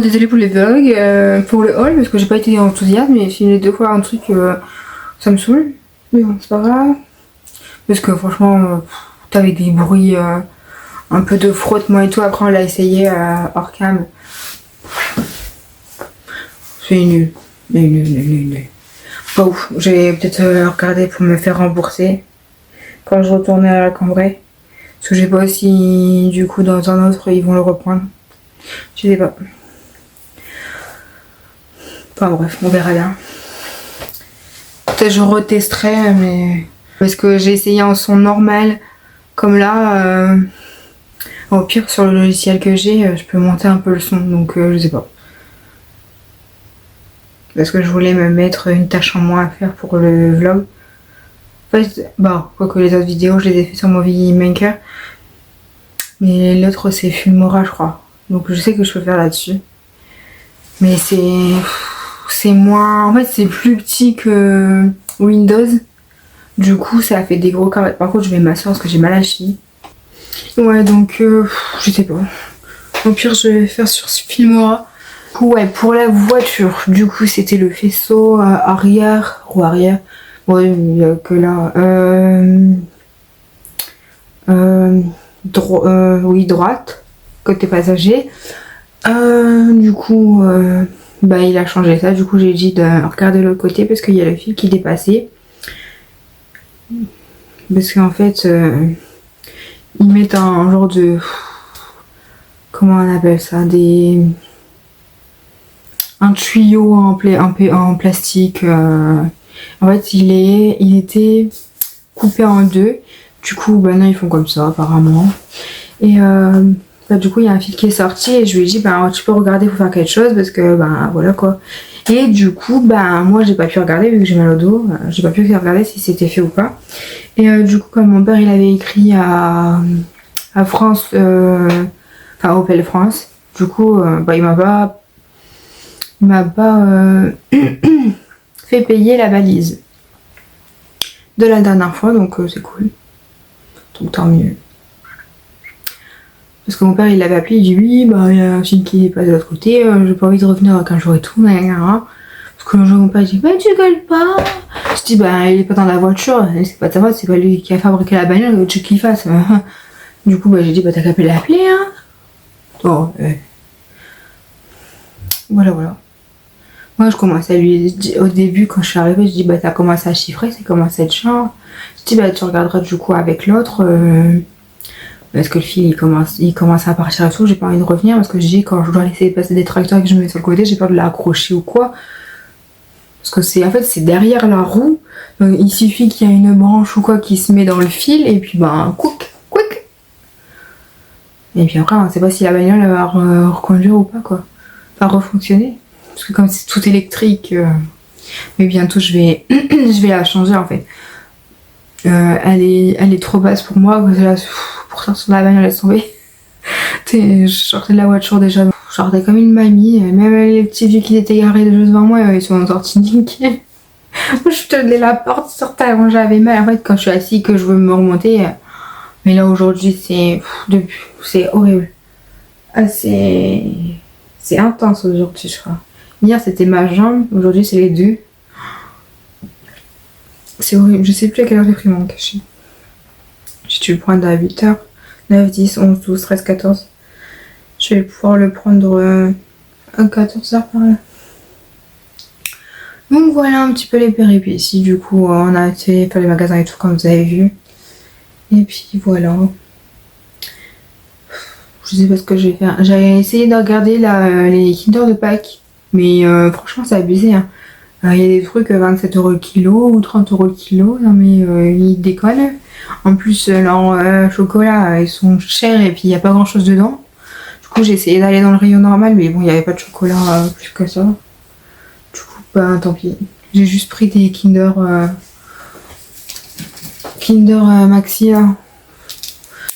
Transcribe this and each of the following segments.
Désolée pour les vlogs, pour le haul parce que j'ai pas été enthousiaste, mais filmer 2 fois un truc, ça me saoule. Mais bon, c'est pas grave. Parce que franchement, t'avais des bruits, un peu de frottement et tout. Après, on l'a essayé hors cam. C'est nul. Nul. Pas ouf. J'ai peut-être regardé pour me faire rembourser quand je retournais à la Cambrai. Parce que j'ai pas aussi, du coup, dans un autre, ils vont le reprendre. Je sais pas. Enfin bref, on verra bien. Peut-être je retesterai, mais... Parce que j'ai essayé en son normal, comme là. Au pire, sur le logiciel que j'ai, je peux monter un peu le son, donc je sais pas. Parce que je voulais me mettre une tâche en moins à faire pour le vlog. En fait, bah, quoique les autres vidéos, je les ai fait sur Movie Maker. Mais l'autre, c'est Filmora, je crois. Donc je sais que je peux faire là-dessus. Mais c'est moins... En fait, c'est plus petit que Windows. Du coup, ça a fait des gros carrés. Par contre, je vais m'asseoir parce que j'ai mal à la cheville. Ouais, donc, je sais pas. Au pire, je vais faire sur Filmora. Ouais, pour la voiture, du coup, c'était le faisceau arrière ou arrière. Ouais, il n'y a que là. Oui, droite, côté passager. Du coup, bah, il a changé ça. Du coup, j'ai dit de regarder l'autre côté parce qu'il y a le fil qui dépassait. Parce qu'en fait, ils mettent un genre de... Comment on appelle ça? Un tuyau en plastique. En fait, il était coupé en deux. Du coup, bah non, ils font comme ça, apparemment. Et bah, du coup, il y a un fil qui est sorti et je lui ai dit, bah, tu peux regarder pour faire quelque chose parce que, bah, voilà quoi. Et du coup, bah, moi, j'ai pas pu regarder vu que j'ai mal au dos. J'ai pas pu regarder si c'était fait ou pas. Et du coup, comme mon père, il avait écrit à France, enfin, Opel France, du coup, bah, il m'a pas fait payer la valise de la dernière fois, donc c'est cool. Donc tant mieux. Parce que mon père il l'avait appelé, il dit oui, bah il y a un fil qui est pas de l'autre côté, j'ai pas envie de revenir avec un jour et tout, mais parce que le jour mon père il dit bah tu gueules pas. Je dis bah il est pas dans la voiture, c'est pas de sa faute, c'est pas lui qui a fabriqué la bagnole, tu qu'il fasse. Du coup bah j'ai dit bah t'as qu'à l'appeler hein. Bon, voilà. Moi, je commence à lui dire, au début, quand je suis arrivée, je dis, bah, t'as commencé à chiffrer, c'est commencé à être chiant. Je dis, bah, tu regarderas du coup avec l'autre, parce que le fil, il commence à partir et tout, j'ai pas envie de revenir, parce que je dis, quand je dois laisser passer des tracteurs et que je me mets sur le côté, j'ai peur de l'accrocher ou quoi. Parce que en fait, c'est derrière la roue, donc il suffit qu'il y ait une branche ou quoi qui se met dans le fil, et puis, bah, quick. Et puis après, on sait pas si la bagnole va reconduire ou pas, quoi. Enfin, refonctionner. Parce que comme c'est tout électrique, mais bientôt je vais la changer en fait. Elle est trop basse pour moi, parce que là, pour sortir de la bagnole, laisse tomber. Je sortais de la voiture déjà, je sortais comme une mamie, même les petits vieux qui étaient garés juste devant moi, ils sont sortis nickel. Je tenais la porte sur tellement j'avais mal. En fait, quand je suis assise que je veux me remonter, mais là aujourd'hui c'est horrible. Ah, c'est intense aujourd'hui, je crois. Hier c'était ma jambe, aujourd'hui c'est les deux. C'est horrible, je sais plus à quelle heure j'ai pris mon cachet. J'ai dû le prendre à 8h. 9, 10, 11, 12, 13, 14. Je vais pouvoir le prendre à 14h par là. Donc voilà un petit peu les péripéties. Du coup, on a été faire les magasins et tout comme vous avez vu. Et puis voilà. Je sais pas ce que je vais faire. J'avais essayé de regarder les Kinder de Pâques. Mais franchement, c'est abusé. Hein. Il y a des trucs 27 € le kilo ou 30 € le kilo. Non mais ils déconnent. En plus, leurs chocolats, ils sont chers et puis il n'y a pas grand chose dedans. Du coup, j'ai essayé d'aller dans le rayon normal, mais bon, il n'y avait pas de chocolat plus que ça. Du coup, bah tant pis. J'ai juste pris des Kinder Maxi là.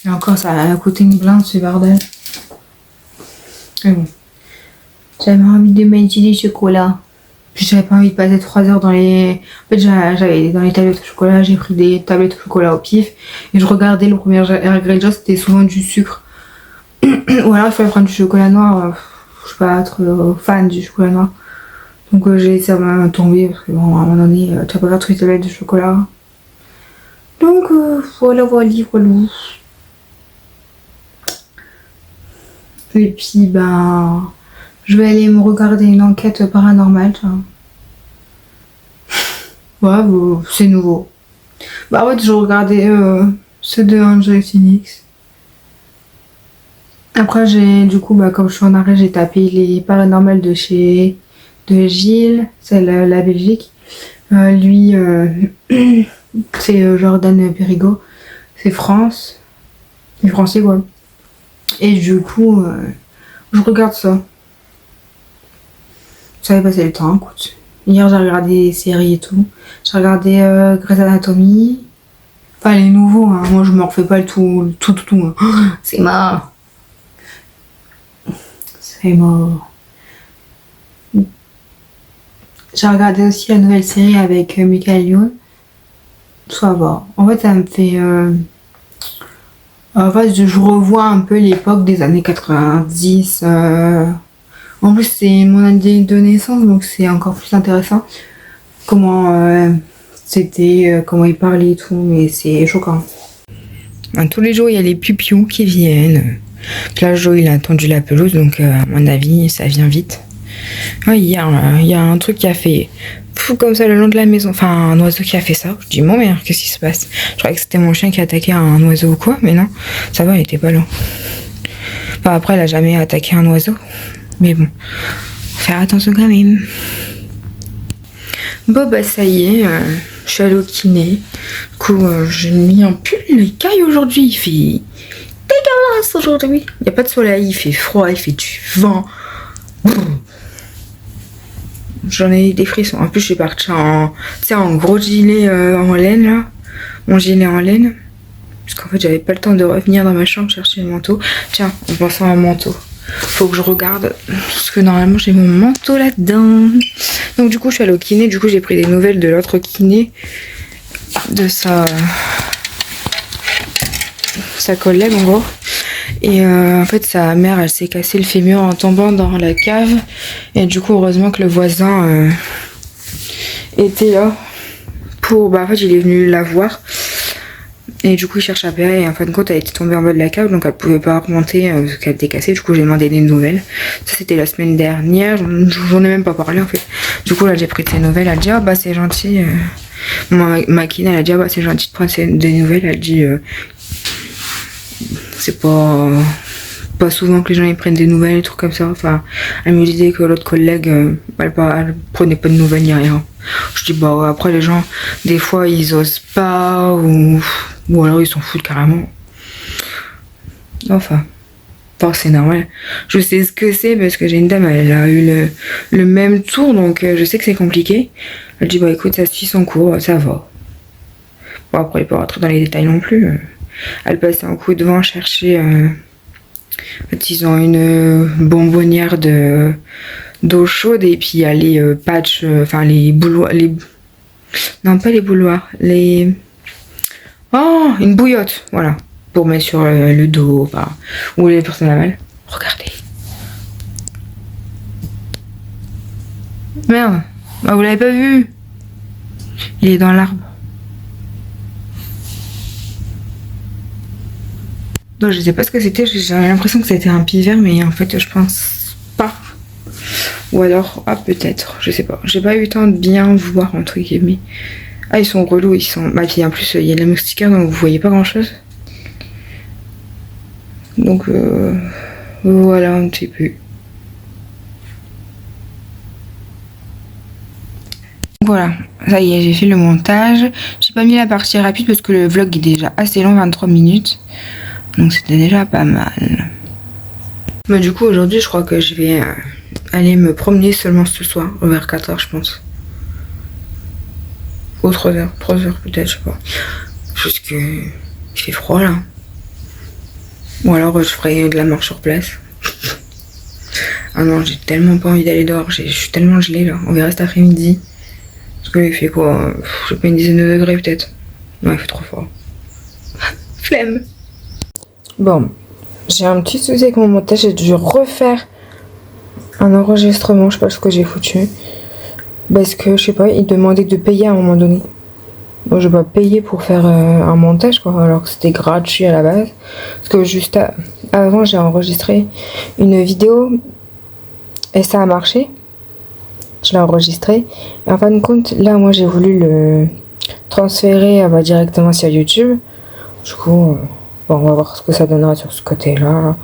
Et encore, ça a coûté une blinde ce bordel. Mais bon. J'avais envie de manger des chocolats. Puis j'avais pas envie de passer 3 heures dans les... En fait, j'avais dans les tablettes au chocolat, j'ai pris des tablettes au chocolat au pif. Et je regardais le premier ingrédient, c'était souvent du sucre. Ou alors il fallait prendre du chocolat noir. je suis pas trop fan du chocolat noir. Donc j'ai laissé ça m'a tomber parce que bon, à un moment donné, tu vas pas faire toutes les tablettes de chocolat. Donc voilà. Et puis ben, je vais aller me regarder une enquête paranormale. Ouais, bon, c'est nouveau. Bah en fait, je regardais ceux de Angel Phoenix. Après, du coup, bah, comme je suis en arrêt, j'ai tapé les paranormales de Gilles, c'est la Belgique. Lui, c'est Jordan Perigo, c'est France. Il est français, quoi. Et du coup, je regarde ça. Ça avait passé le temps, écoute. Hier, j'ai regardé des séries et tout. J'ai regardé Grey's Anatomy. Enfin, les nouveaux, hein. Moi, je me refais pas le tout. Hein. C'est mort. C'est mort. J'ai regardé aussi la nouvelle série avec Michael Youn. Ça va. En fait, ça me fait... En fait, je revois un peu l'époque des années 90. En plus, c'est mon année de naissance, donc c'est encore plus intéressant. Comment c'était, comment il parlait et tout, mais c'est choquant. Tous les jours, il y a les pupious qui viennent. Puis là, Joe, il a tendu la pelouse, donc à mon avis, ça vient vite. Ouais, il y a un truc qui a fait fou comme ça le long de la maison. Enfin, un oiseau qui a fait ça. Je dis, mon merde, qu'est-ce qui se passe? Je croyais que c'était mon chien qui attaquait un oiseau ou quoi, mais non, ça va, il était pas loin. Enfin, après, elle a jamais attaqué un oiseau. Mais bon, faire attention quand même. Bon, bah, ça y est, je suis allée au kiné. Du coup, j'ai mis un pull, il caille aujourd'hui. Il fait dégueulasse aujourd'hui. Il n'y a pas de soleil, il fait froid, il fait du vent. J'en ai des frissons. En plus, je suis partie en gros gilet en laine, là. Mon gilet en laine. Parce qu'en fait, j'avais pas le temps de revenir dans ma chambre chercher le manteau. Tiens, en pensant à un manteau. Faut que je regarde. Parce que normalement, j'ai mon manteau là-dedans. Donc, du coup, je suis allée au kiné. Du coup, j'ai pris des nouvelles de l'autre kiné. De sa collègue, en gros. Et en fait, sa mère, elle s'est cassé le fémur en tombant dans la cave. Et du coup, heureusement que le voisin était là. Bah, en fait, il est venu la voir. Et du coup, il cherche à payer. Et en fin de compte, elle était tombée en bas de la cave. Donc, elle pouvait pas remonter parce qu'elle était cassée. Du coup, j'ai demandé des nouvelles. Ça, c'était la semaine dernière. J'en ai même pas parlé, en fait. Du coup, là, j'ai pris de ses nouvelles. Elle dit, ah, bah, c'est gentil. Ma kiné, elle a dit, ah, bah, c'est gentil de prendre des nouvelles. Elle dit, c'est pas souvent que les gens ils prennent des nouvelles, des trucs comme ça. Enfin, elle me disait que l'autre collègue, elle prenait pas de nouvelles ni rien. Je dis, bah, ouais, après, les gens, des fois, ils osent pas, ou alors ils s'en foutent carrément. Enfin, c'est normal. Je sais ce que c'est parce que j'ai une dame, elle a eu le même tour, donc je sais que c'est compliqué. Elle dit, bah, écoute, ça suit son cours, ça va. Bon, après, elle peut rentrer dans les détails non plus. Elle passait un coup de vent chercher. En fait, ils ont une bonbonnière d'eau chaude et puis il y a les patchs, enfin les bouilloires, non pas les bouilloires, une bouillotte, voilà, pour mettre sur le dos, enfin, où les personnes à mal. Regardez. Merde, bah, vous l'avez pas vu? Il est dans l'arbre. Donc je sais pas ce que c'était, j'avais l'impression que c'était un pivert, mais en fait je pense pas. Ou alors, peut-être, je sais pas. J'ai pas eu le temps de bien voir entre guillemets. Ah, ils sont relous, ils sont... Bah puis en plus il y a de la moustiquaire donc vous voyez pas grand chose. Donc voilà un petit peu. Voilà, ça y est, j'ai fait le montage. J'ai pas mis la partie rapide parce que le vlog est déjà assez long, 23 minutes. Donc c'était déjà pas mal. Mais du coup aujourd'hui je crois que je vais aller me promener seulement ce soir, vers 4h je pense. Ou 3h peut-être, je sais pas. Parce que il fait froid là. Ou alors je ferai de la marche sur place. Ah non, j'ai tellement pas envie d'aller dehors, je suis tellement gelée là. On verra cet après-midi. Parce qu'il fait quoi, je sais pas, une dizaine de degrés peut-être. Non, il fait trop froid. Flemme. Bon, j'ai un petit souci avec mon montage, j'ai dû refaire un enregistrement, je sais pas ce que j'ai foutu. Parce que, je sais pas, il demandait de payer à un moment donné. Moi, je vais pas payer pour faire un montage, quoi, alors que c'était gratuit à la base. Parce que juste avant, j'ai enregistré une vidéo et ça a marché. Je l'ai enregistré. Et en fin de compte, là, moi, j'ai voulu le transférer directement sur YouTube. Du coup, bon, on va voir ce que ça donnera sur ce côté-là.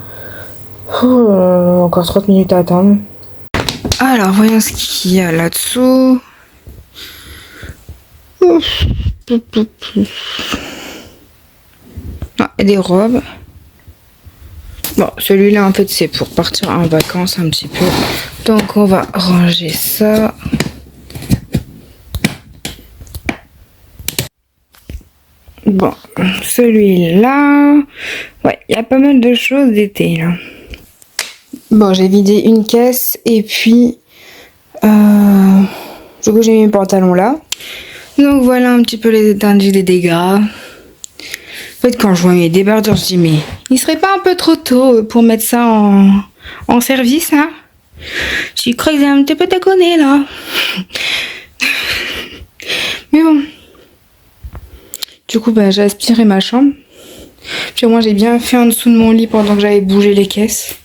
Encore 30 minutes à attendre. Alors, voyons ce qu'il y a là-dessous. Ah, et des robes. Bon, celui-là, en fait, c'est pour partir en vacances un petit peu. Donc, on va ranger ça. Bon, celui-là... Ouais, il y a pas mal de choses d'été, là. Bon, j'ai vidé une caisse et puis... du coup, j'ai mis mes pantalons là. Donc, voilà un petit peu les étendues des dégâts. En fait, quand je vois mes débardeurs, je dis, mais il serait pas un peu trop tôt pour mettre ça en service, hein? Je crois que j'ai un petit peu déconné, là. Mais bon. Du coup, bah, j'ai aspiré ma chambre. Puis moi, j'ai bien fait en dessous de mon lit pendant que j'avais bougé les caisses.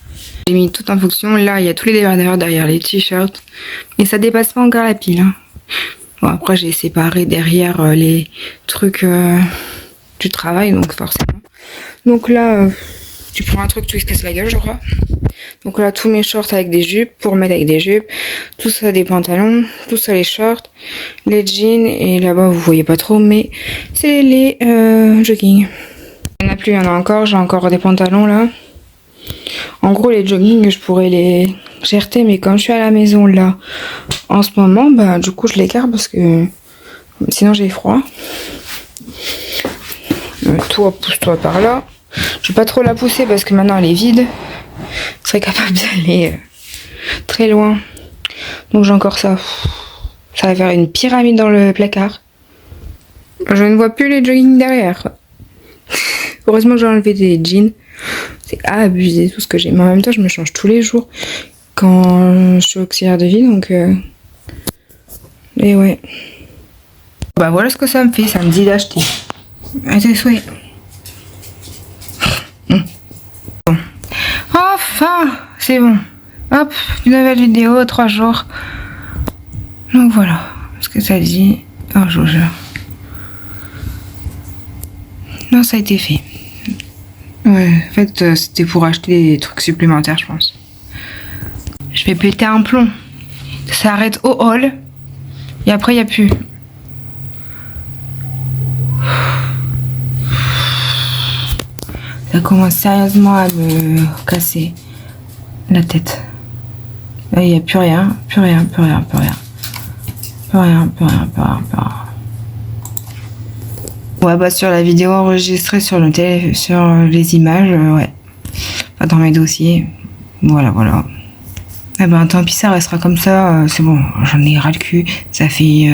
J'ai mis tout en fonction. Là, il y a tous les débardeurs derrière les t-shirts. Mais ça dépasse pas encore la pile, hein. Bon, après, j'ai séparé derrière les trucs du travail, donc forcément. Donc là, tu prends un truc, tu casses la gueule, je crois. Donc là, tous mes shorts avec des jupes, pour mettre avec des jupes. Tout ça, des pantalons. Tout ça, les shorts. Les jeans. Et là-bas, vous voyez pas trop, mais c'est les jogging. Il n'y en a plus, il y en a encore. J'ai encore des pantalons, là. En gros, les jogging, je pourrais les jeter, mais comme je suis à la maison, là, en ce moment, bah, du coup, je les garde parce que sinon, j'ai froid. Toi, pousse-toi par là. Je vais pas trop la pousser parce que maintenant, elle est vide. Je serais capable d'aller très loin. Donc, j'ai encore ça. Ça va faire une pyramide dans le placard. Je ne vois plus les jogging derrière. Heureusement que j'ai enlevé des jeans. C'est abusé tout ce que j'ai. Mais en même temps, je me change tous les jours quand je suis auxiliaire de vie. Donc, et ouais. Bah voilà ce que ça me fait. Ça me dit d'acheter. À tes souhaits. Bon. Enfin, c'est bon. Hop, une nouvelle vidéo, 3 jours. Donc voilà. Ce que ça dit. Oh, je vous jure. Non, ça a été fait. Ouais, en fait, c'était pour acheter des trucs supplémentaires, je pense. Je vais péter un plomb. Ça arrête au hall. Et après, il n'y a plus. Ça commence sérieusement à me casser la tête. Là, il n'y a plus rien. Plus rien, plus rien, plus rien. Plus rien, plus rien, plus rien, plus rien. Ouais, bah sur la vidéo enregistrée sur le sur les images, ouais. Pas dans mes dossiers. Voilà, voilà. Eh ben tant pis, ça restera comme ça. C'est bon, j'en ai ras le cul. Ça fait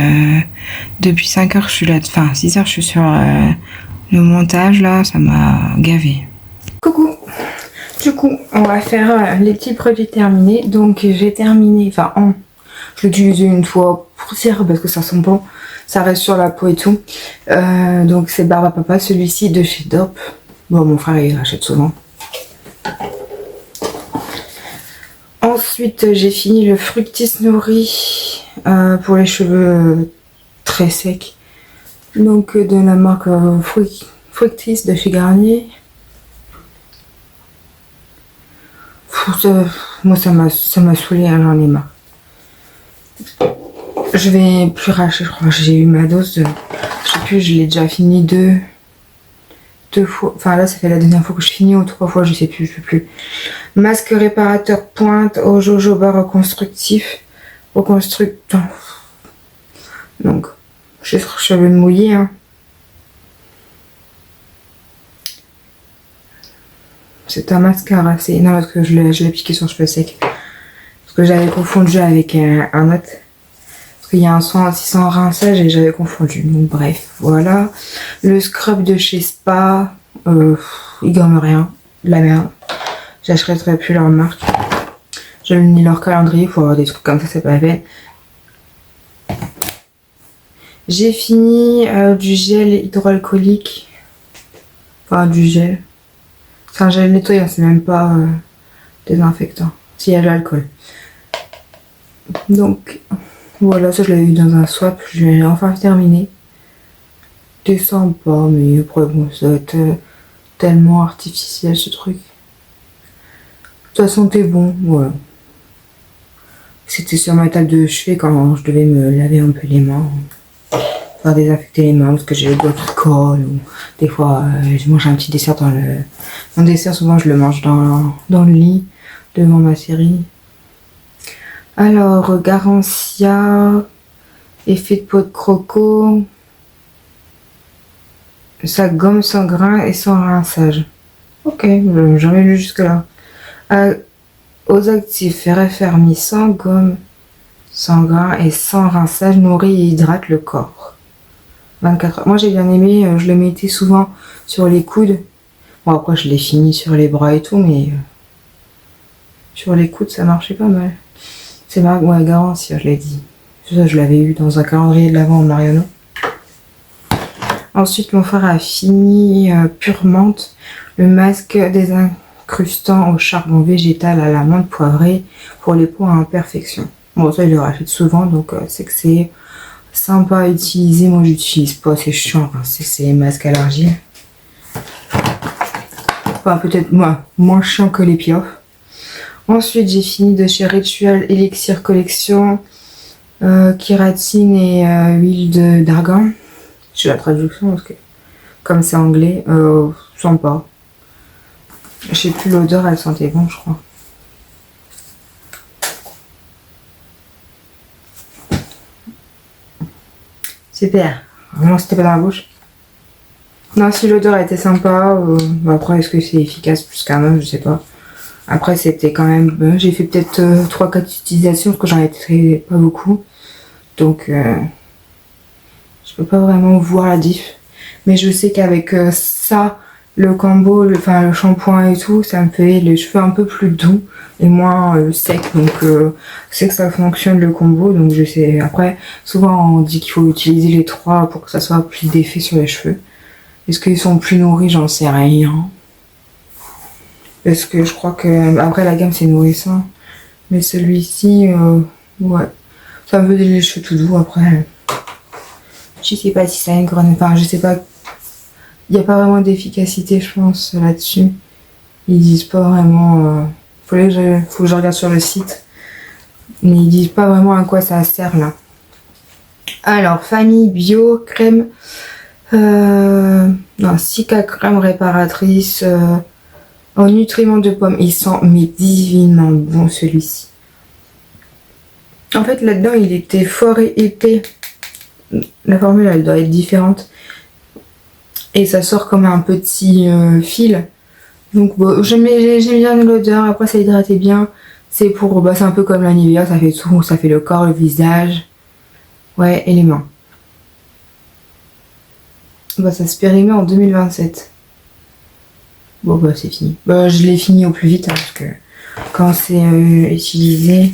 depuis 5 heures je suis là. Enfin, 6 heures je suis sur le montage là. Ça m'a gavé. Coucou. Du coup, on va faire les petits produits terminés. Donc j'ai terminé. Enfin, je l'ai utilisé une fois pour dire parce que ça sent bon. Ça reste sur la peau et tout. Donc c'est Barbe à Papa, celui-ci de chez Dop. Bon, mon frère il achète souvent. Ensuite j'ai fini le Fructis Nourri pour les cheveux très secs. Donc de la marque Fructis de chez Garnier. Moi ça m'a saoulé, hein, j'en ai marre. Je vais plus racheter, je crois. J'ai eu ma dose de... Je sais plus, je l'ai déjà fini deux fois. Enfin là, ça fait la dernière fois que je finis, ou 3 fois, je sais plus, je sais plus. Masque réparateur pointe au jojoba reconstructif. Reconstructant. Donc, je suis cheveux mouillés, hein. C'est un mascara, c'est... Non, parce que je l'ai piqué sur cheveux secs. Parce que j'avais confondu avec un autre. Il y a un soin aussi sans rinçage et j'avais confondu. Donc bref, voilà. Le scrub de chez Spa, il gomme rien. De la merde. J'achèterai plus leur marque. Je lis leur calendrier pour avoir des trucs comme ça, c'est pas la peine. J'ai fini du gel hydroalcoolique. Enfin, du gel. C'est un gel nettoyant, c'est même pas désinfectant. S'il y a de l'alcool. Donc, voilà, ça je l'avais eu dans un swap. Je l'ai enfin terminé. C'est sympa, mais après, bon, ça va être tellement artificiel ce truc. De toute façon, t'es bon, voilà. C'était sur ma table de chevet quand je devais me laver un peu les mains. Faire désinfecter les mains parce que j'ai les doigts qui collent. Ou des fois, je mange un petit dessert dans le... Mon dessert, souvent, je le mange dans le lit, devant ma série. Alors, Garancia, effet de peau de croco. Ça gomme sans grain et sans rinçage. Ok, j'ai jamais lu jusque-là. Aux actifs raffermissants, gomme sans grain et sans rinçage, nourrit et hydrate le corps. 24 heures. Moi j'ai bien aimé, je le mettais souvent sur les coudes. Bon après je l'ai fini sur les bras et tout, mais sur les coudes ça marchait pas mal. C'est ma garantie, je l'ai dit. Ça je l'avais eu dans un calendrier de l'Avent en Mariano. Ensuite, mon frère a fini pure menthe, le masque désincrustant au charbon végétal à la menthe poivrée pour les peaux à imperfection. Bon, ça, il le rachète souvent, donc c'est que c'est sympa à utiliser. Moi, j'utilise pas, c'est chiant, hein. C'est les masques à l'argile. Enfin, peut-être moins chiant que les piof. Ensuite, j'ai fini de chez Ritual Elixir Collection, kératine et huile d'argan. J'ai la traduction parce que comme c'est anglais, sympa. Je sais plus l'odeur, elle sentait bon je crois. Super. Vraiment c'était pas dans la bouche. Non si l'odeur était sympa, après est-ce que c'est efficace plus qu'un autre, je sais pas. Après c'était quand même, j'ai fait peut-être 3-4 utilisations parce que j'en ai fait pas beaucoup. Donc je peux pas vraiment voir la diff. Mais je sais qu'avec ça, le combo, le shampoing et tout, ça me fait les cheveux un peu plus doux et moins secs. Donc je sais que ça fonctionne le combo. Donc je sais. Après, souvent on dit qu'il faut utiliser les 3 pour que ça soit plus d'effet sur les cheveux. Est-ce qu'ils sont plus nourris? J'en sais rien. Parce que je crois que après la gamme c'est nourrissant. Mais celui-ci, ouais. Ça me fait les cheveux tout doux après. Je sais pas si ça a une grande... Enfin, je sais pas. Il n'y a pas vraiment d'efficacité, je pense, là-dessus. Ils disent pas vraiment... Faut que je regarde sur le site. Mais ils disent pas vraiment à quoi ça sert, là. Alors, Famille Bio, crème... non, Cica crème réparatrice... en nutriments de pommes. Il sent, mais divinement bon, celui-ci. En fait, là-dedans, il était fort et épais. La formule, elle doit être différente. Et ça sort comme un petit fil. Donc bon, j'aime bien l'odeur. Après, ça hydratait bien. C'est pour, c'est un peu comme la Nivea. Ça fait tout. Ça fait le corps, le visage. Ouais, et les mains. Ça se périmet en 2027. Bon, c'est fini. Je l'ai fini au plus vite. Hein, parce que quand c'est utilisé...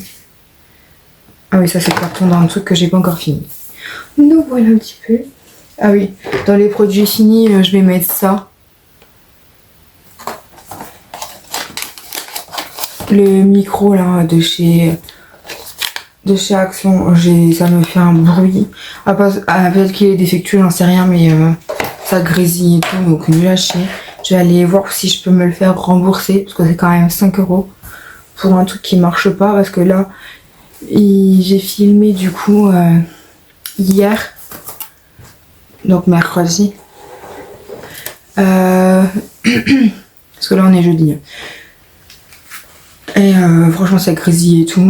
Ah oui, ça c'est le carton dans le truc que j'ai pas encore fini. Donc voilà un petit peu. Ah oui, dans les produits finis, je vais mettre ça. Le micro là de chez Action, ça me fait un bruit. Peut-être qu'il est défectueux, j'en sais rien, mais ça grésille et tout, donc nul à chier. Je vais aller voir si je peux me le faire rembourser, parce que c'est quand même 5 € pour un truc qui marche pas, parce que là, j'ai filmé du coup hier, donc mercredi, parce que là on est jeudi, et franchement ça grésille et tout,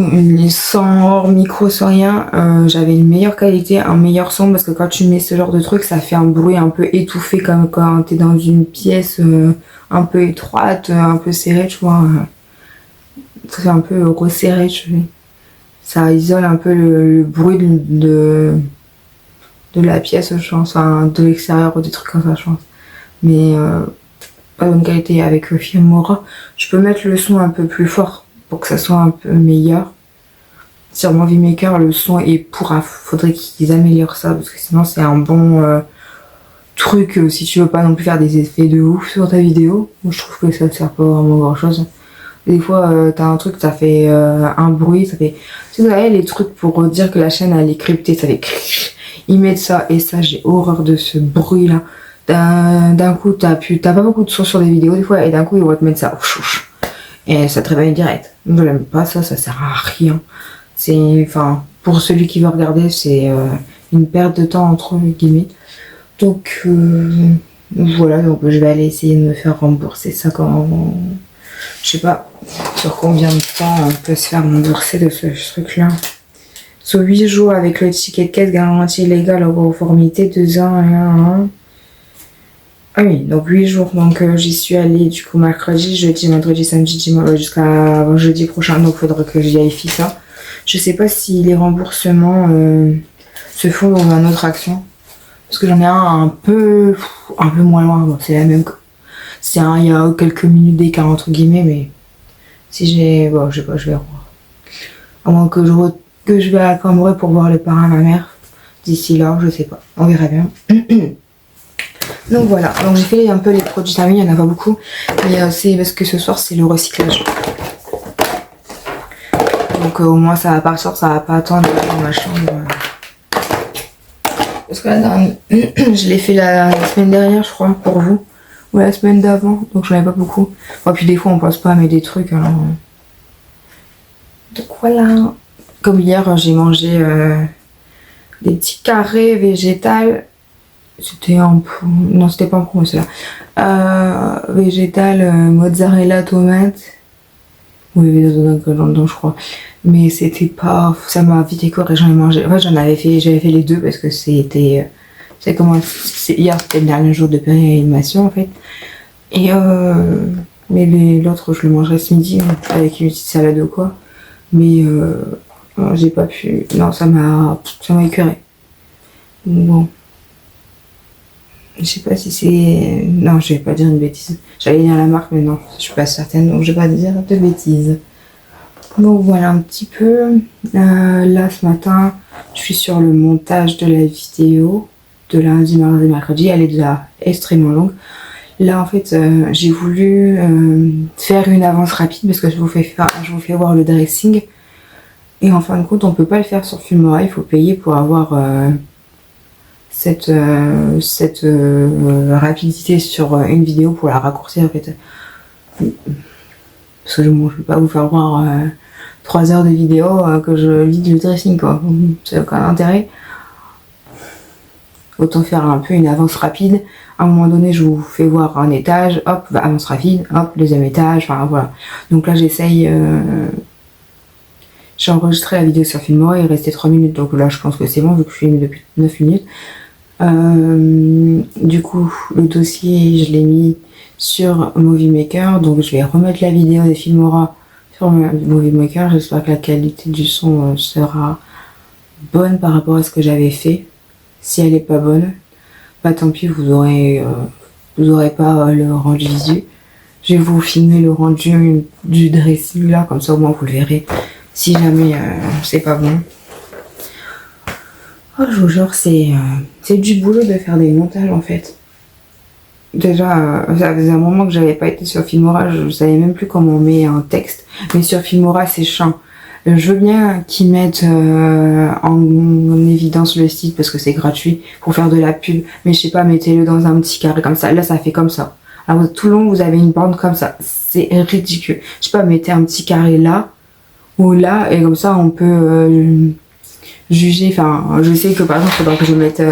sans hors micro, sans rien. J'avais une meilleure qualité, un meilleur son, parce que quand tu mets ce genre de truc, ça fait un bruit un peu étouffé, comme quand t'es dans une pièce un peu étroite, un peu serrée, tu vois, ça fait un peu resserré, tu vois. Ça isole un peu le bruit de la pièce, je pense, enfin de l'extérieur ou des trucs comme ça, je pense. Mais pas bonne qualité avec le Filmora. Je peux mettre le son un peu plus fort, pour que ça soit un peu meilleur. Sur Movie Maker, le son est pourra. Faudrait qu'ils améliorent ça parce que sinon c'est un bon truc si tu veux pas non plus faire des effets de ouf sur ta vidéo. Moi, je trouve que ça sert pas vraiment grand chose. Des fois t'as un truc, ça fait un bruit, ça fait. Tu sais, les trucs pour dire que la chaîne elle est cryptée, ça fait. Ils mettent ça et ça, j'ai horreur de ce bruit là. D'un coup t'as pas beaucoup de son sur des vidéos des fois et d'un coup ils vont te mettre ça. Et ça te réveille direct. Je n'aime pas ça, ça sert à rien. C'est, enfin, pour celui qui veut regarder, c'est une perte de temps entre guillemets. Donc voilà, donc je vais aller essayer de me faire rembourser ça quand, je sais pas sur combien de temps on peut se faire rembourser de ce truc-là. Sur 8 jours avec le ticket de caisse garantie légale en conformité 2 ans. Ah oui, donc 8 jours. Donc j'y suis allée du coup mercredi, jeudi, vendredi, samedi, dimanche jusqu'à jeudi prochain. Donc il faudra que j'y vérifie ça. Je sais pas si les remboursements se font dans une autre action. Parce que j'en ai un peu moins loin. Bon, c'est la même. Il y a quelques minutes d'écart entre guillemets, mais si j'ai. Bon, je sais pas, je vais voir. À moins que je vais à Cambrai pour voir les parents à ma mère. D'ici là, je sais pas. On verra bien. Donc voilà, donc j'ai fait un peu les produits terminés, il n'y en a pas beaucoup. Mais c'est parce que ce soir c'est le recyclage. Donc au moins ça va partir, ça va pas attendre dans ma chambre. Parce que la dernière, je l'ai fait la semaine dernière je crois, pour vous. Ou la semaine d'avant, donc j'en avais pas beaucoup. Bon, puis des fois on pense pas à mettre des trucs. Alors... Donc voilà. Comme hier j'ai mangé des petits carrés végétales. C'était en... Non, c'était pas en promo, celui-là. Végétal, mozzarella, tomate. Oui, il y avait d'autres dedans, je crois. Mais c'était pas... Ça m'a vite écoré, j'en ai mangé. Enfin, j'avais fait les deux parce que c'était... C'est comment... Hier, c'était le dernier jour de péréanimation, en fait. Et mais l'autre, je le mangerai ce midi, avec une petite salade ou quoi. Mais j'ai pas pu... Non, ça m'a écœuré. Bon... Je sais pas si c'est... Non, je vais pas dire une bêtise. J'allais dire la marque, mais non, je suis pas certaine, donc je vais pas dire de bêtises. Donc voilà un petit peu. Là, ce matin, je suis sur le montage de la vidéo de lundi, mardi, mercredi. Elle est déjà extrêmement longue. Là, en fait, j'ai voulu faire une avance rapide parce que je vous fais voir le dressing. Et en fin de compte, on peut pas le faire sur Filmora. Il faut payer pour avoir... cette rapidité sur une vidéo pour la raccourcir en fait. Parce que je ne vais pas vous faire voir 3 heures de vidéo que je vide le dressing quoi. C'est aucun intérêt. Autant faire un peu une avance rapide. À un moment donné, je vous fais voir un étage, hop, avance rapide, hop, deuxième étage, enfin voilà. Donc là, j'essaye. J'ai enregistré la vidéo sur Filmora, il restait 3 minutes, donc là, je pense que c'est bon vu que je filme depuis 9 minutes. Du coup, le dossier, je l'ai mis sur Movie Maker, donc je vais remettre la vidéo de Filmora sur Movie Maker. J'espère que la qualité du son sera bonne par rapport à ce que j'avais fait. Si elle est pas bonne, bah tant pis, vous aurez pas le rendu visu. Je vais vous filmer le rendu du dressing là, comme ça au moins vous le verrez. Si jamais c'est pas bon. Oh, je vous jure, c'est du boulot de faire des montages en fait. Déjà, ça faisait un moment que j'avais pas été sur Filmora, je savais même plus comment on met un texte. Mais sur Filmora, c'est chiant. Je veux bien qu'ils mettent en évidence le site parce que c'est gratuit pour faire de la pub. Mais je sais pas, mettez-le dans un petit carré comme ça. Là, ça fait comme ça. Alors tout le long, vous avez une bande comme ça. C'est ridicule. Je sais pas, mettez un petit carré là ou là et comme ça, on peut... juger, enfin je sais que par exemple il faudra que je mette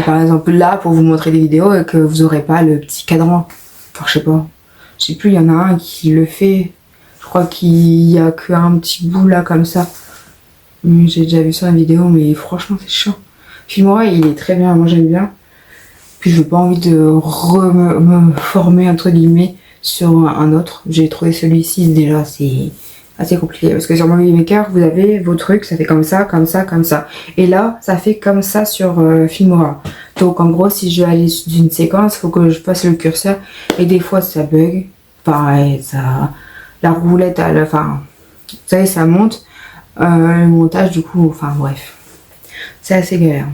par exemple là pour vous montrer des vidéos et que vous aurez pas le petit cadran, enfin je sais plus, il y en a un qui le fait, je crois qu'il y a qu'un petit bout là comme ça, j'ai déjà vu ça en vidéo mais franchement c'est chiant. Filmora il est très bien, moi j'aime bien, puis je n'ai pas envie de me former entre guillemets sur un autre, j'ai trouvé celui-ci déjà c'est assez compliqué parce que sur Movie Maker vous avez vos trucs, ça fait comme ça, comme ça, comme ça et là ça fait comme ça sur Filmora. Donc en gros si je veux aller d'une séquence, il faut que je passe le curseur et des fois ça bug, pareil, ça, la roulette enfin Vous savez, ça monte. Le montage, du coup, enfin bref. C'est assez galère.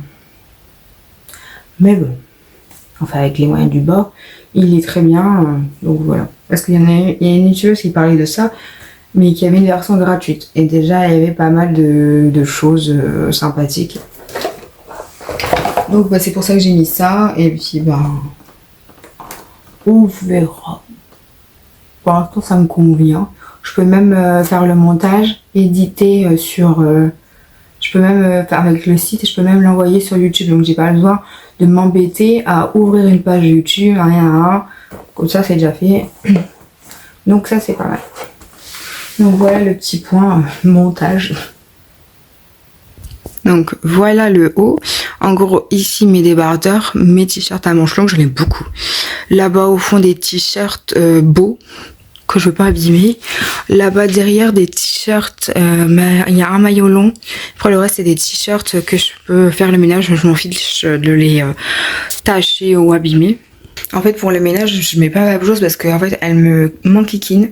Mais bon. Enfin, avec les moyens du bord, il est très bien. Donc voilà. Parce qu'il y a une youtubeuse qui parlait de ça, mais qui avait une version gratuite. Et déjà, il y avait pas mal de choses sympathiques. Donc bah, c'est pour ça que j'ai mis ça. Et puis bah, on verra. Pour l'instant, ça me convient. Je peux même faire le montage, éditer sur... je peux même faire avec le site, je peux même l'envoyer sur YouTube. Donc j'ai pas besoin de m'embêter à ouvrir une page YouTube, rien. Comme ça, c'est déjà fait. Donc ça, c'est pas mal. Donc voilà le petit point montage. Donc voilà le haut. En gros, ici mes débardeurs, mes t-shirts à manches longues, j'en ai beaucoup. Là-bas au fond des t-shirts beaux que je veux pas abîmer. Là-bas derrière des t-shirts, il y a un maillot long. Après le reste c'est des t-shirts que je peux faire le ménage. Je m'en fiche de les tacher ou abîmer. En fait pour le ménage je mets pas ma blouse parce qu'en fait elle me m'enquiquine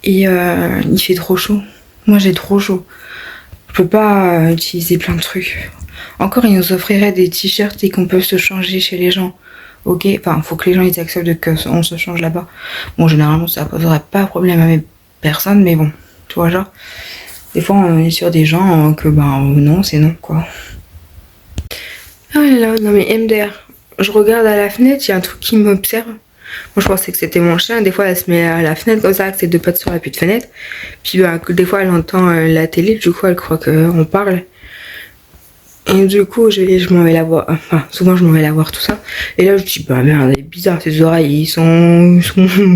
et il fait trop chaud. Moi j'ai trop chaud. Je peux pas utiliser plein de trucs. Encore, ils nous offriraient des t-shirts et qu'on peut se changer chez les gens. Ok, enfin, faut que les gens ils acceptent qu'on se change là-bas. Bon, généralement, ça poserait pas problème à personne, mais bon, tu vois, genre, des fois, on est sur des gens que, ben, non, c'est non, quoi. Ah là, non mais MDR, je regarde à la fenêtre, il y a un truc qui m'observe. Moi je pensais que c'était mon chien, des fois elle se met à la fenêtre comme ça avec ses deux pattes sur la petite fenêtre. Puis bah, des fois elle entend la télé, du coup elle croit qu'on parle. Et du coup je m'en vais la voir, enfin souvent je m'en vais la voir tout ça. Et là je dis bah merde elle est bizarre, ses oreilles ils sont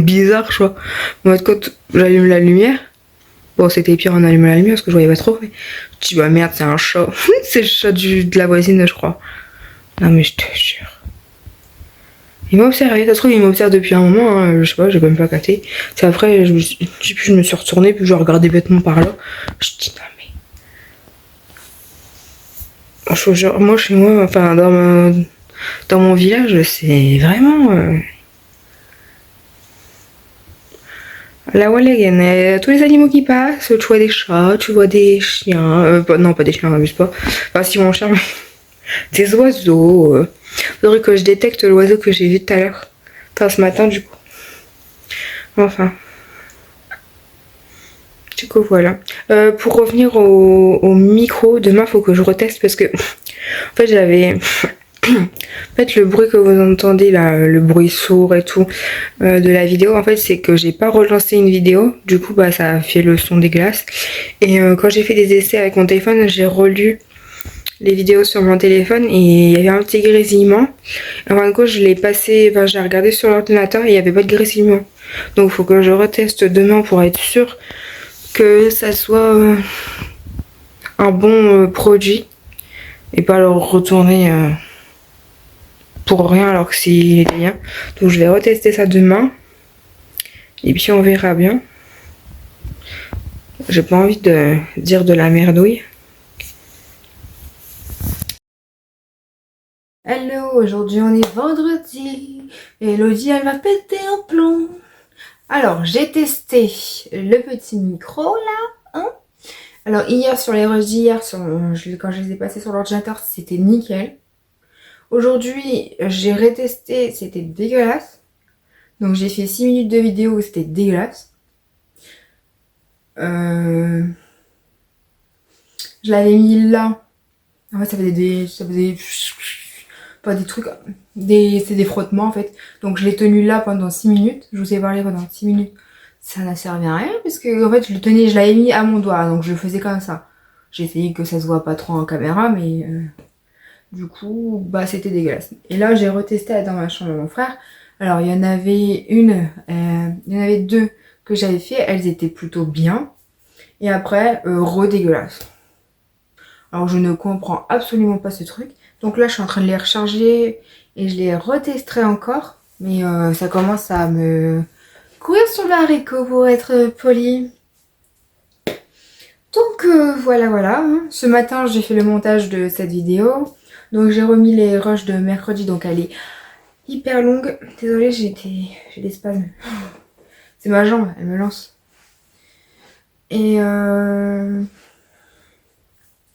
bizarres je vois. En mode quand j'allume la lumière, bon c'était pire en allumant la lumière parce que je voyais pas trop. Mais je dis bah merde c'est un chat, c'est le chat de la voisine je crois. Non mais je te jure. Il m'a observé, ça se trouve il m'observe depuis un moment, hein, je sais pas, j'ai même pas capté. C'est après, je me suis retournée, puis je regardais bêtement par là. Je dis non mais... Genre, moi chez moi, enfin dans mon village, c'est vraiment... La Walleguen, tous les animaux qui passent, tu vois des chats, tu vois des chiens, non pas des chiens, n'abuse pas. Enfin si mon chien, mais des oiseaux. Faudrait que je détecte l'oiseau que j'ai vu tout à l'heure. Enfin ce matin du coup. Enfin. Du coup voilà. Pour revenir au micro, demain faut que je reteste parce que en fait j'avais en fait le bruit que vous entendez là, le bruit sourd et tout de la vidéo, en fait c'est que j'ai pas relancé une vidéo, du coup bah ça a fait le son dégueulasse. Et quand j'ai fait des essais avec mon téléphone, j'ai relu les vidéos sur mon téléphone et il y avait un petit grésillement. En fin de compte je l'ai passé, enfin j'ai regardé sur l'ordinateur et il n'y avait pas de grésillement. Donc il faut que je reteste demain pour être sûr que ça soit un bon produit et pas le retourner pour rien alors que s'il était bien. Donc je vais retester ça demain et puis on verra bien. J'ai pas envie de dire de la merdouille. Hello, aujourd'hui on est vendredi. Elodie elle m'a pété un plomb. Alors j'ai testé le petit micro là, hein. Alors hier sur les rushs d'hier, quand je les ai passés sur l'ordinateur, c'était nickel. Aujourd'hui j'ai retesté, c'était dégueulasse. Donc j'ai fait 6 minutes de vidéo, c'était dégueulasse. Je l'avais mis là. En fait ça faisait pas des trucs, c'est des frottements en fait. Donc je l'ai tenu là pendant 6 minutes. Je vous ai parlé pendant 6 minutes. Ça n'a servi à rien parce que en fait je l'avais mis à mon doigt, donc je le faisais comme ça. J'ai essayé que ça se voit pas trop en caméra, mais du coup bah c'était dégueulasse. Et là j'ai retesté dans ma chambre de mon frère. Alors il y en avait deux que j'avais fait, elles étaient plutôt bien. Et après redégueulasse. Alors je ne comprends absolument pas ce truc. Donc là je suis en train de les recharger et je les retesterai encore. Mais ça commence à me courir sur le haricot pour être poli. Donc voilà. Hein. Ce matin j'ai fait le montage de cette vidéo. Donc j'ai remis les rushs de mercredi. Donc elle est hyper longue. Désolée j'ai des spasmes. C'est ma jambe, elle me lance. Et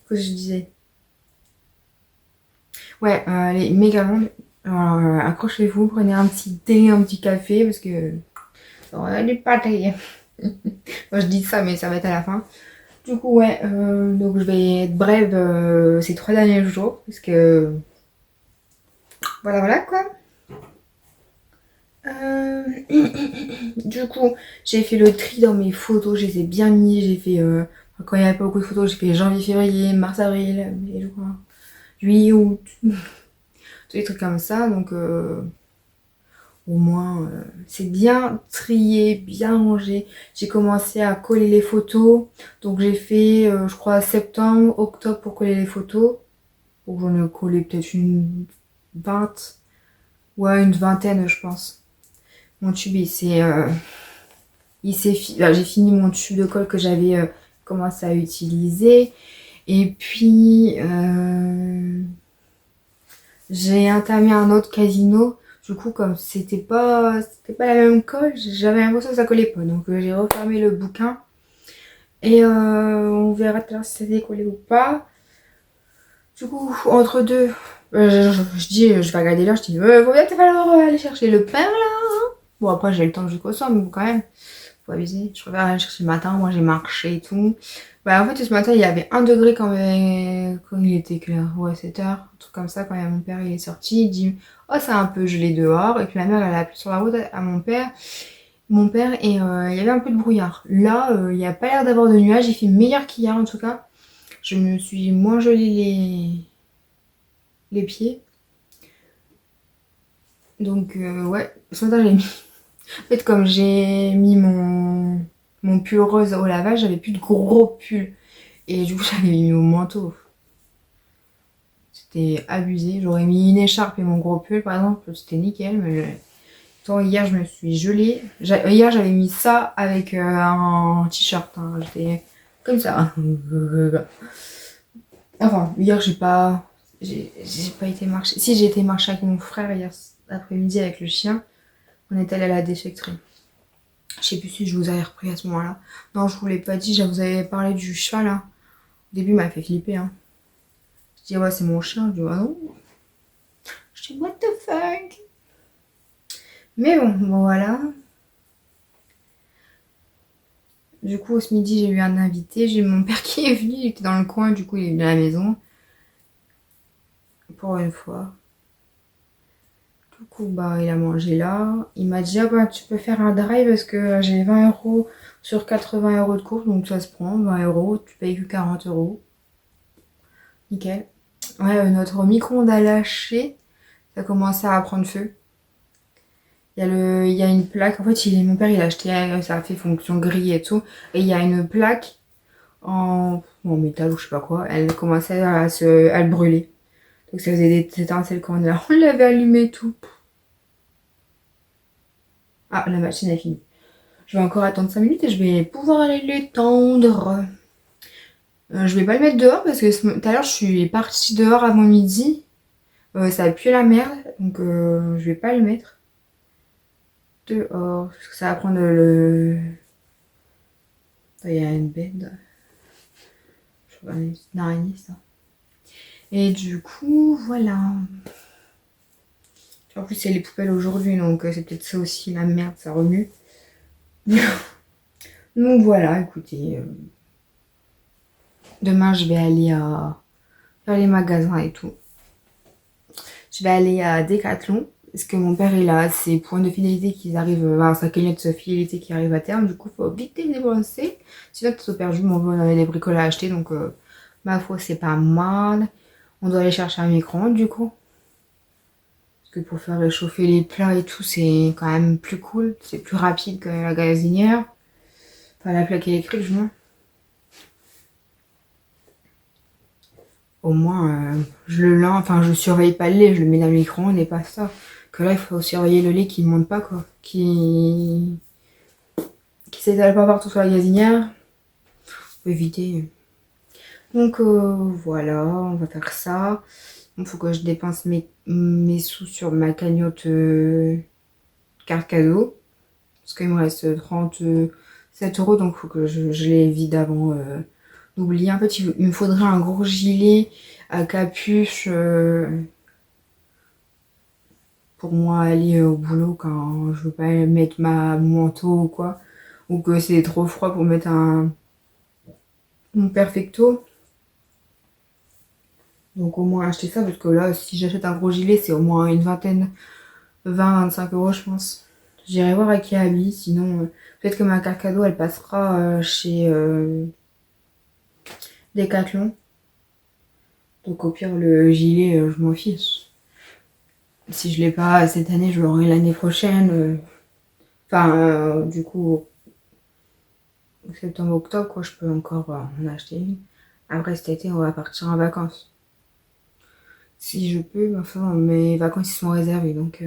que je disais. Ouais, elle est méga longue. Alors, accrochez-vous, prenez un petit thé, un petit café, parce que ça aurait du pâté. Moi je dis ça, mais ça va être à la fin. Du coup, ouais, donc je vais être brève ces 3 derniers jours, parce que voilà, voilà quoi. Du coup, j'ai fait le tri dans mes photos, je les ai bien mis. J'ai fait, quand il n'y avait pas beaucoup de photos, j'ai fait janvier, février, mars, avril, mai, juin, juillet, août, tous les trucs comme ça. Donc, au moins, c'est bien trié, bien rangé. J'ai commencé à coller les photos. Donc, j'ai fait, je crois, septembre, octobre pour coller les photos. Donc, j'en ai collé peut-être une 20, ouais, une vingtaine, je pense. Mon tube, j'ai fini mon tube de colle que j'avais commencé à utiliser. Et puis, j'ai entamé un autre casino. Du coup, comme c'était pas la même colle, j'avais l'impression que ça collait pas. Donc, j'ai refermé le bouquin. Et on verra tout à l'heure si ça décollé ou pas. Du coup, entre deux, je dis, je vais regarder l'heure, je dis, faut bien falloir aller chercher le pain là. Bon, après, j'ai le temps jusqu'au soir, mais bon, quand même, faut aviser. Je préfère aller chercher le matin, moi j'ai marché et tout. Bah, en fait, ce matin, il y avait 1 degré quand il était clair, ouais, 7 heures, un truc comme ça, quand mon père il est sorti, il dit, oh, c'est un peu gelé dehors. Et puis la mère, elle a appelé sur la route à mon père, et il y avait un peu de brouillard. Là, il n'y a pas l'air d'avoir de nuages, il fait meilleur qu'hier en tout cas. Je me suis moins gelé les pieds. Donc, ouais, ce matin, j'ai mis. En fait, comme j'ai mis mon pull rose au lavage, j'avais plus de gros pull. Et du coup, j'avais mis mon manteau. C'était abusé. J'aurais mis une écharpe et mon gros pull, par exemple, c'était nickel. Mais tant hier, je me suis gelée. Hier, j'avais mis ça avec un t-shirt. Hein. J'étais comme ça. Enfin, hier, j'ai pas été marcher. Si, j'ai été marcher avec mon frère hier après-midi avec le chien. On est allé à la déchetterie. Je sais plus si je vous avais repris à ce moment-là. Non, je vous l'ai pas dit, je vous avais parlé du chat là. Au début, il m'a fait flipper. Hein. Je dis, ouais, c'est mon chien. Je dis, ah non. Je dis, what the fuck. Mais bon, voilà. Du coup, ce midi, j'ai eu un invité. J'ai mon père qui est venu. Il était dans le coin, du coup, il est venu à la maison. Pour une fois. Du coup, bah, il a mangé là. Il m'a dit, ah bah, tu peux faire un drive parce que j'ai 20 € sur 80 € de course. Donc, ça se prend. 20 €. Tu payes que 40 €. Nickel. Ouais, notre micro-ondes a lâché. Ça commençait à prendre feu. Il y a une plaque. En fait, mon père, il a acheté, ça a fait fonction grille et tout. Et il y a une plaque en métal ou je sais pas quoi. Elle commençait à le brûler. Donc ça faisait des étincelles quand on l'avait allumé et tout. Ah, la machine est finie. Je vais encore attendre 5 minutes et je vais pouvoir aller l'étendre. Je vais pas le mettre dehors parce que tout à l'heure, je suis partie dehors avant midi. Ça a pué la merde. Donc je vais pas le mettre dehors. Parce que ça va prendre le... Il y a une bête. Je crois une araignée, ça. Et du coup, voilà. En plus, c'est les poubelles aujourd'hui, donc c'est peut-être ça aussi, la merde, ça remue. Donc voilà, écoutez. Demain, je vais aller faire les magasins et tout. Je vais aller à Decathlon. Parce que mon père, il a ses points de fidélité qui arrivent, sa cagnotte de fidélité qui arrive à terme. Du coup, il faut vite les dépenser. Sinon, t'es tout perdu. Mon on avait des bricoles à acheter, donc ma foi, c'est pas mal. On doit aller chercher un micro-ondes, du coup. Parce que pour faire réchauffer les plats et tout, c'est quand même plus cool. C'est plus rapide que la gazinière. Enfin, la plaque électrique, je vois. Au moins, je surveille pas le lait, je le mets dans le micro-ondes et pas ça. Que là, il faut surveiller le lait qui ne monte pas, quoi. Qui s'étale pas partout sur la gazinière. Faut éviter. Donc, voilà, on va faire ça. Il faut que je dépense mes sous sur ma cagnotte carte cadeau. Parce qu'il me reste 7 euros, donc il faut que je les vide avant d'oublier. En fait, il me faudrait un gros gilet à capuche pour moi aller au boulot quand je veux pas mettre mon manteau ou quoi. Ou que c'est trop froid pour mettre mon perfecto. Donc au moins acheter ça, parce que là, si j'achète un gros gilet, c'est au moins une vingtaine, 20-25 euros, je pense. J'irai voir à qui habille, sinon peut-être que ma carte cadeau, elle passera chez Decathlon. Donc au pire, le gilet, je m'en fiche. Si je l'ai pas cette année, je l'aurai l'année prochaine. Enfin, du coup, septembre-octobre, quoi, je peux encore en acheter une. Après cet été, on va partir en vacances. Si je peux, enfin, mes vacances ils sont réservées, donc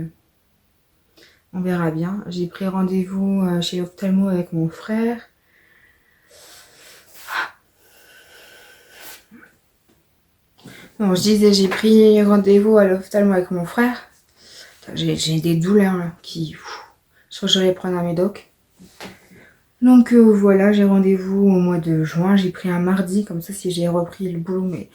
on verra bien. J'ai pris rendez-vous chez l'ophtalmo avec mon frère. Non, je disais, j'ai pris rendez-vous à l'ophtalmo avec mon frère. J'ai des douleurs là, je crois que je vais prendre un médoc. Donc voilà, j'ai rendez-vous au mois de juin. J'ai pris un mardi, comme ça si j'ai repris le boulot, mais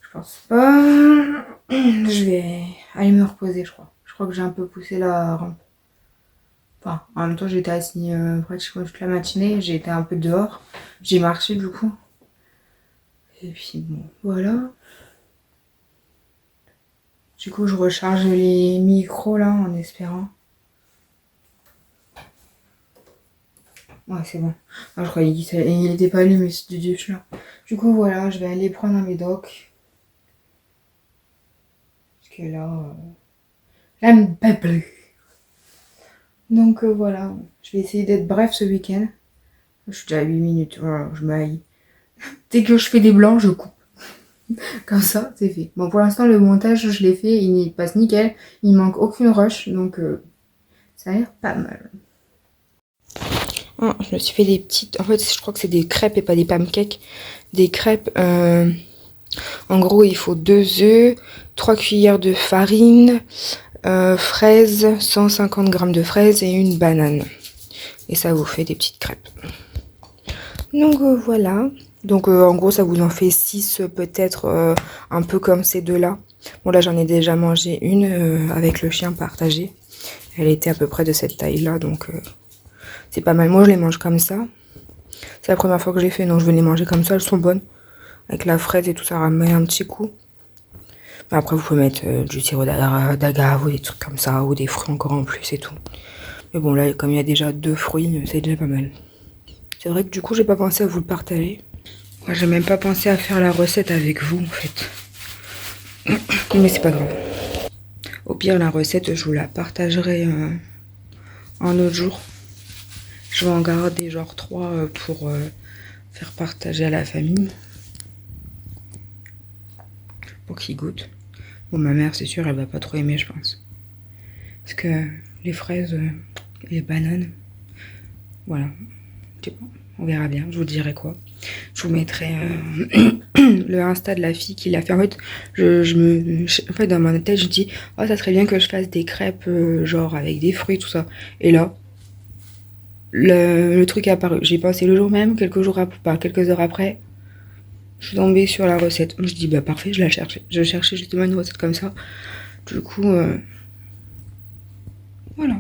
je pense pas. Je vais aller me reposer, je crois. Je crois que j'ai un peu poussé la rampe. Enfin, en même temps, j'étais assise pratiquement toute la matinée. J'ai été un peu dehors. J'ai marché du coup. Et puis bon, voilà. Du coup, je recharge les micros là en espérant. Ouais, c'est bon. Ah, je croyais qu'il était pas allumé ce duche là. Du coup, voilà, je vais aller prendre un médoc. Parce que là, là, me plaît plus. Donc voilà, je vais essayer d'être bref ce week-end. Je suis déjà à 8 minutes, voilà, je m'aille. Dès que je fais des blancs, je coupe. Comme ça, c'est fait. Bon, pour l'instant, le montage, je l'ai fait, il passe nickel. Il manque aucune rush, donc ça a l'air pas mal. Ah, je me suis fait des petites... En fait, je crois que c'est des crêpes et pas des pancakes. Des crêpes... En gros, il faut 2 œufs, 3 cuillères de farine, fraises, 150 g de fraises et une banane. Et ça vous fait des petites crêpes. Donc voilà. Donc en gros, ça vous en fait 6 peut-être, un peu comme ces deux-là. Bon là, j'en ai déjà mangé une avec le chien partagé. Elle était à peu près de cette taille-là, donc c'est pas mal. Moi, je les mange comme ça. C'est la première fois que je les fais, donc je vais les manger comme ça. Elles sont bonnes. Avec la fraise et tout, ça ramène un petit coup. Après, vous pouvez mettre du sirop d'agave ou des trucs comme ça, ou des fruits encore en plus et tout. Mais bon, là, comme il y a déjà 2 fruits, c'est déjà pas mal. C'est vrai que du coup, j'ai pas pensé à vous le partager. Moi, j'ai même pas pensé à faire la recette avec vous, en fait. Mais c'est pas grave. Au pire, la recette, je vous la partagerai un autre jour. Je vais en garder genre 3 pour faire partager à la famille. Pour qu'ils goûtent. Bon, ma mère, c'est sûr, elle va pas trop aimer, je pense. Parce que les fraises, les bananes, voilà. On verra bien, je vous dirai quoi. Je vous mettrai le Insta de la fille qui l'a fait. En fait, en fait, dans ma tête, je dis, oh, ça serait bien que je fasse des crêpes, genre avec des fruits, tout ça. Et là, le truc est apparu. J'ai pensé le jour même, quelques heures après, je suis tombée sur la recette. Je dis, bah parfait, je la cherchais. Je cherchais justement une recette comme ça. Du coup, voilà.